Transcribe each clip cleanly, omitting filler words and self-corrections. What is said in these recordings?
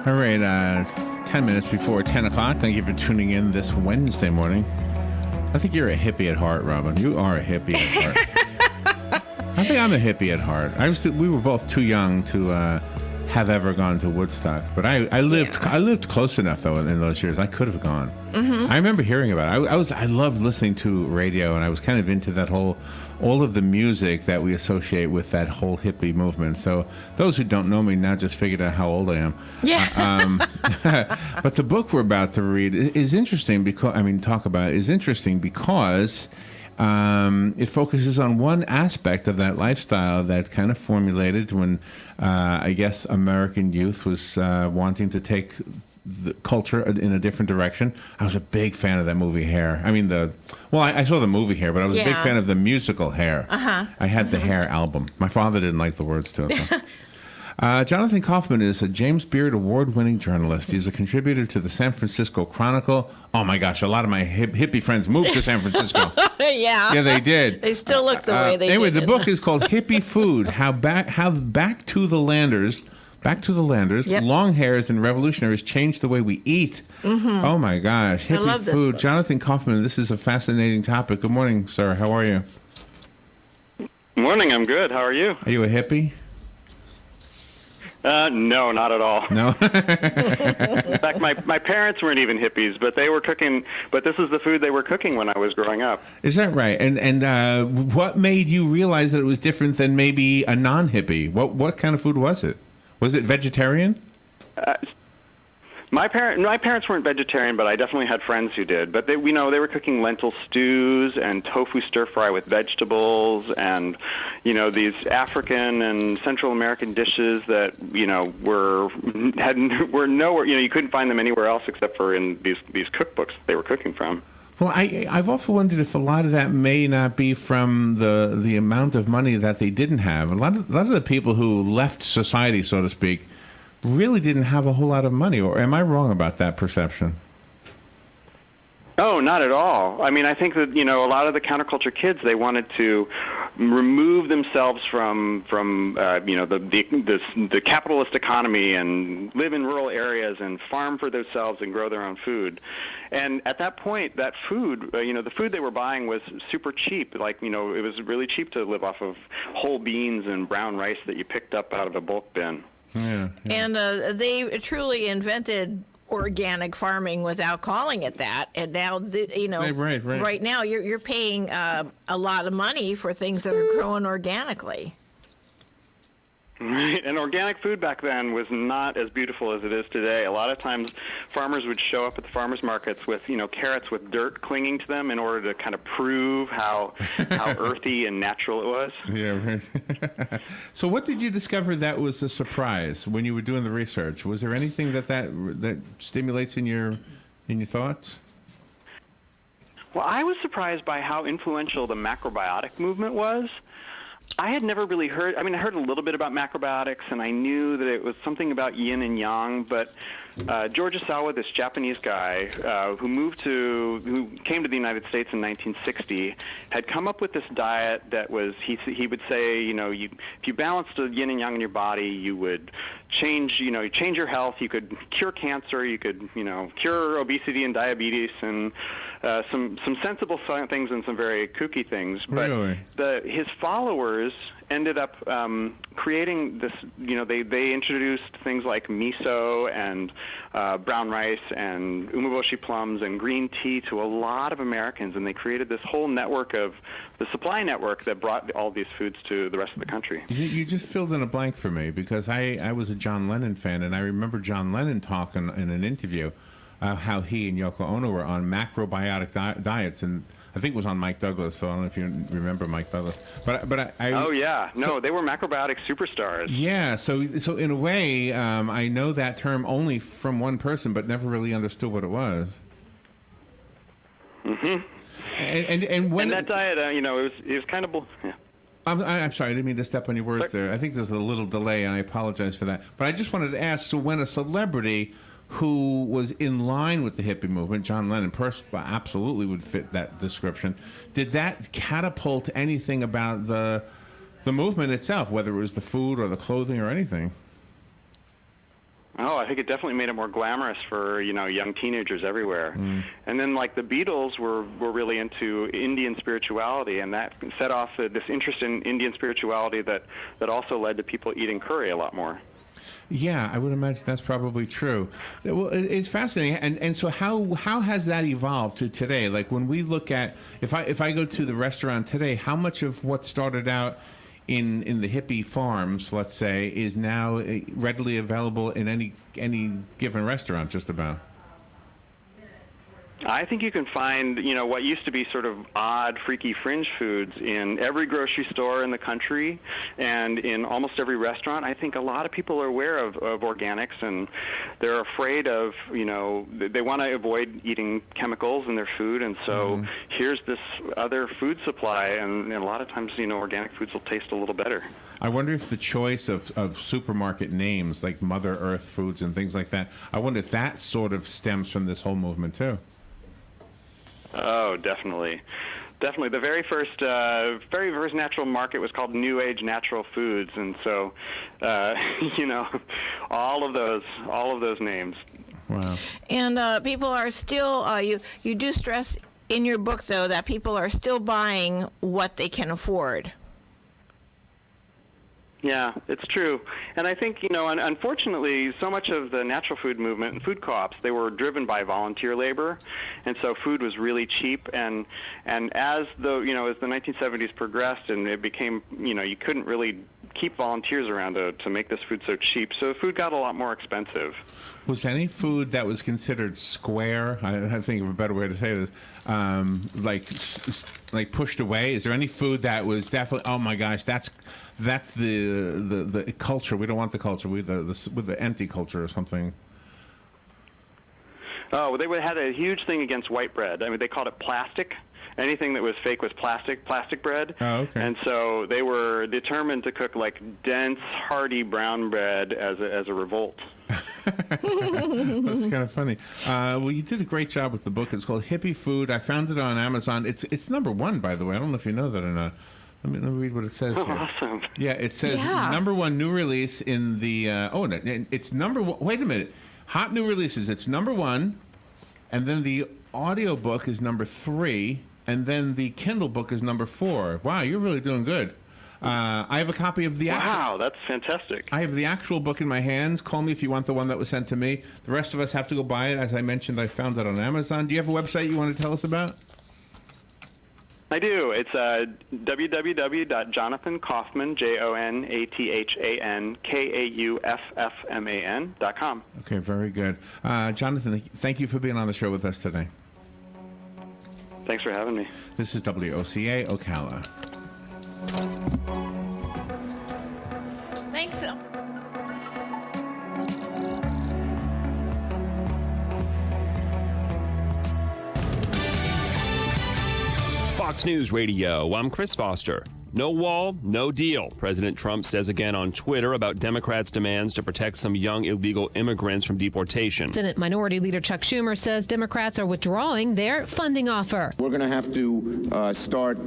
All right, 10 minutes before 10 o'clock. Thank you for tuning in this Wednesday morning. I think you're a hippie at heart, Robin. You are a hippie at heart. I think I'm a hippie at heart. We were both too young to have ever gone to Woodstock, but I lived close enough though in those years. I could have gone. I remember hearing about it. I loved listening to radio, and I was kind of into that all of the music that we associate with that whole hippie movement. So those who don't know me now just figured out how old I am. Yeah. But the book we're about to read is interesting because it focuses on one aspect of that lifestyle that kind of formulated when I guess American youth was wanting to take the culture in a different direction. I was a big fan of that movie Hair. I saw the movie Hair, but I was a big fan of the musical Hair. I had the Hair album. My father didn't like the words to it, though. Jonathan Kauffman is a James Beard Award-winning journalist. He's a contributor to the San Francisco Chronicle. Oh my gosh, a lot of my hippie friends moved to San Francisco. Yeah. Yeah, they did. They still look the way they did. Anyway, the book it? is called Hippie Food: How Back to the Landers, yep. long hairs and revolutionaries changed the way we eat. Oh my gosh, I love hippie this food. book. Jonathan Kauffman, this is a fascinating topic. Good morning, sir. How are you? Morning, I'm good. How are you? Are you a hippie? No, not at all. No. In fact, my parents weren't even hippies, but they were cooking. But this is the food they were cooking when I was growing up. Is that right? And what made you realize that it was different than maybe a non-hippie? What kind of food was it? Was it vegetarian? My parents weren't vegetarian, but I definitely had friends who did. But they were cooking lentil stews and tofu stir fry with vegetables, and these African and Central American dishes that were nowhere. You couldn't find them anywhere else except for in these cookbooks they were cooking from. Well, I've often wondered if a lot of that may not be from the amount of money that they didn't have. A lot of the people who left society, so to speak, really didn't have a whole lot of money. Or am I wrong about that perception? Oh, not at all. I mean, I think that a lot of the counterculture kids, they wanted to remove themselves from the capitalist economy and live in rural areas and farm for themselves and grow their own food. And at that point, that food, the food they were buying was super cheap. Like, it was really cheap to live off of whole beans and brown rice that you picked up out of a bulk bin. Yeah. And they truly invented organic farming without calling it that. And now, right now you're paying a lot of money for things that are grown organically. Right, and organic food back then was not as beautiful as it is today. A lot of times, farmers would show up at the farmers markets with, carrots with dirt clinging to them in order to kind of prove how earthy and natural it was. Yeah, right. So, what did you discover that was a surprise when you were doing the research? Was there anything that stimulates in your thoughts? Well, I was surprised by how influential the macrobiotic movement was. I had never really heard, I heard a little bit about macrobiotics, and I knew that it was something about yin and yang, but George Osawa, this Japanese guy who came to the United States in 1960, had come up with this diet that was, he would say, if you balanced the yin and yang in your body, you would change your health, you could cure cancer, you could, cure obesity and diabetes, and some sensible things and some very kooky things. But really? His followers ended up creating this, they introduced things like miso and brown rice and umeboshi plums and green tea to a lot of Americans, and they created this whole network of the supply network that brought all these foods to the rest of the country. You just filled in a blank for me, because I was a John Lennon fan, and I remember John Lennon talking in an interview how he and Yoko Ono were on macrobiotic diets, and I think it was on Mike Douglas, so I don't know if you remember Mike Douglas. But I oh, yeah. No, they were macrobiotic superstars. Yeah, so in a way, I know that term only from one person, but never really understood what it was. Mm-hmm. And when that diet, it was kind of... Yeah. I'm sorry, I didn't mean to step on your words there. I think there's a little delay, and I apologize for that. But I just wanted to ask, so when a celebrity who was in line with the hippie movement, John Lennon absolutely would fit that description, did that catapult anything about the movement itself, whether it was the food or the clothing or anything? Oh, I think it definitely made it more glamorous for, young teenagers everywhere. And then, like, the Beatles were really into Indian spirituality, and that set off this interest in Indian spirituality that also led to people eating curry a lot more. Yeah, I would imagine that's probably true. Well, it's fascinating. And so how has that evolved to today? Like, when we look at, if I go to the restaurant today, how much of what started out in the hippie farms, let's say, is now readily available in any given restaurant, just about? I think you can find, what used to be sort of odd, freaky fringe foods in every grocery store in the country and in almost every restaurant. I think a lot of people are aware of organics, and they're afraid of, they want to avoid eating chemicals in their food, and so here's this other food supply, and a lot of times, organic foods will taste a little better. I wonder if the choice of supermarket names like Mother Earth Foods and things like that, I wonder if that sort of stems from this whole movement too. Oh, definitely. Definitely. The very first natural market was called New Age Natural Foods, and so, all of those names. Wow. And people are still, you do stress in your book, though, that people are still buying what they can afford. Yeah, it's true. And I think, unfortunately, so much of the natural food movement and food co-ops, they were driven by volunteer labor, and so food was really cheap. And as the 1970s progressed and it became, you couldn't really keep volunteers around to make this food so cheap, so food got a lot more expensive. Was any food that was considered square, I think of a better way to say this, like pushed away? Is there any food that was definitely, oh my gosh, that's the culture. We don't want the culture. With the empty culture or something. Oh, they had a huge thing against white bread. I mean, they called it plastic. Anything that was fake was plastic bread. Oh, okay. And so they were determined to cook like dense, hearty brown bread as a revolt. That's kind of funny. Well, you did a great job with the book. It's called Hippie Food. I found it on Amazon. It's #1, by the way. I don't know if you know that or not. Let me read what it says here. Awesome. Yeah, it says #1 new release in the. It's #1. Wait a minute. Hot new releases. It's #1, and then the audio book is #3, and then the Kindle book is #4. Wow, you're really doing good. I have a copy of the actual... Wow, that's fantastic. I have the actual book in my hands. Call me if you want the one that was sent to me. The rest of us have to go buy it. As I mentioned, I found it on Amazon. Do you have a website you want to tell us about? I do. It's www.jonathankauffman, JONATHANKAUFFMAN.com. Okay, very good. Jonathan, thank you for being on the show with us today. Thanks for having me. This is WOCA Ocala. Thanks. Fox News Radio, I'm Chris Foster. No wall, no deal, President Trump says again on Twitter about Democrats' demands to protect some young illegal immigrants from deportation. Senate Minority Leader Chuck Schumer says Democrats are withdrawing their funding offer. We're going to have to start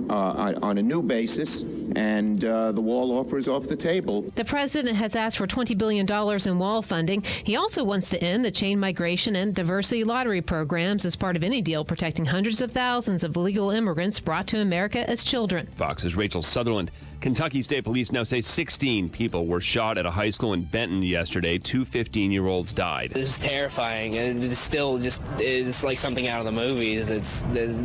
on a new basis, and the wall offer is off the table. The president has asked for $20 billion in wall funding. He also wants to end the chain migration and diversity lottery programs as part of any deal protecting hundreds of thousands of illegal immigrants brought to America as children. Fox's Rachel Sutherland. Kentucky State Police now say 16 people were shot at a high school in Benton yesterday. 2 15-year-olds died. This is terrifying, and it's still it's like something out of the movies. It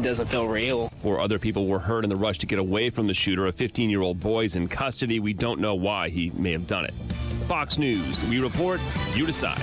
doesn't feel real. 4 other people were hurt in the rush to get away from the shooter. A 15-year-old boy is in custody. We don't know why he may have done it. Fox News. We report, you decide.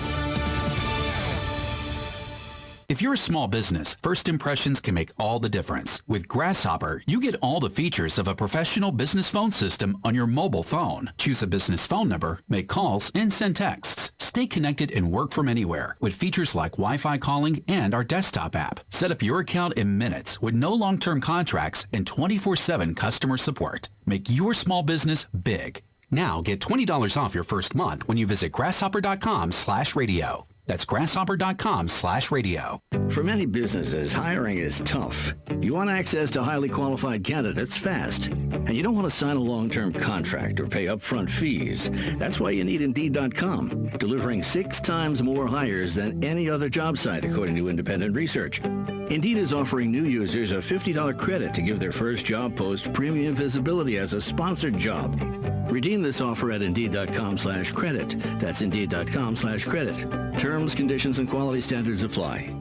If you're a small business, first impressions can make all the difference. With Grasshopper, you get all the features of a professional business phone system on your mobile phone. Choose a business phone number, make calls, and send texts. Stay connected and work from anywhere with features like Wi-Fi calling and our desktop app. Set up your account in minutes with no long-term contracts and 24/7 customer support. Make your small business big. Now get $20 off your first month when you visit grasshopper.com/radio. That's grasshopper.com/radio. For many businesses, hiring is tough. You want access to highly qualified candidates fast. And you don't want to sign a long-term contract or pay upfront fees. That's why you need Indeed.com, delivering 6 times more hires than any other job site, according to independent research. Indeed is offering new users a $50 credit to give their first job post premium visibility as a sponsored job. Redeem this offer at Indeed.com/credit. That's Indeed.com/credit. Terms, conditions, and quality standards apply.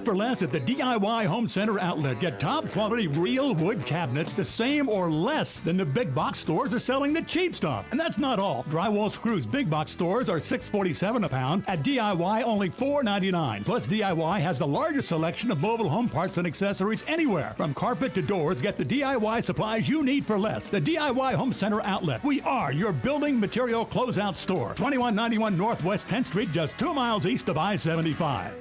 For less at the DIY Home Center outlet. Get top quality real wood cabinets the same or less than the big box stores are selling the cheap stuff. And that's not all. Drywall screws big box stores are $6.47 a pound. At DIY, only $4.99. Plus, DIY has the largest selection of mobile home parts and accessories anywhere. From carpet to doors, get the DIY supplies you need for less. The DIY Home Center outlet. We are your building material closeout store. 2191 Northwest 10th Street, just 2 miles east of I-75.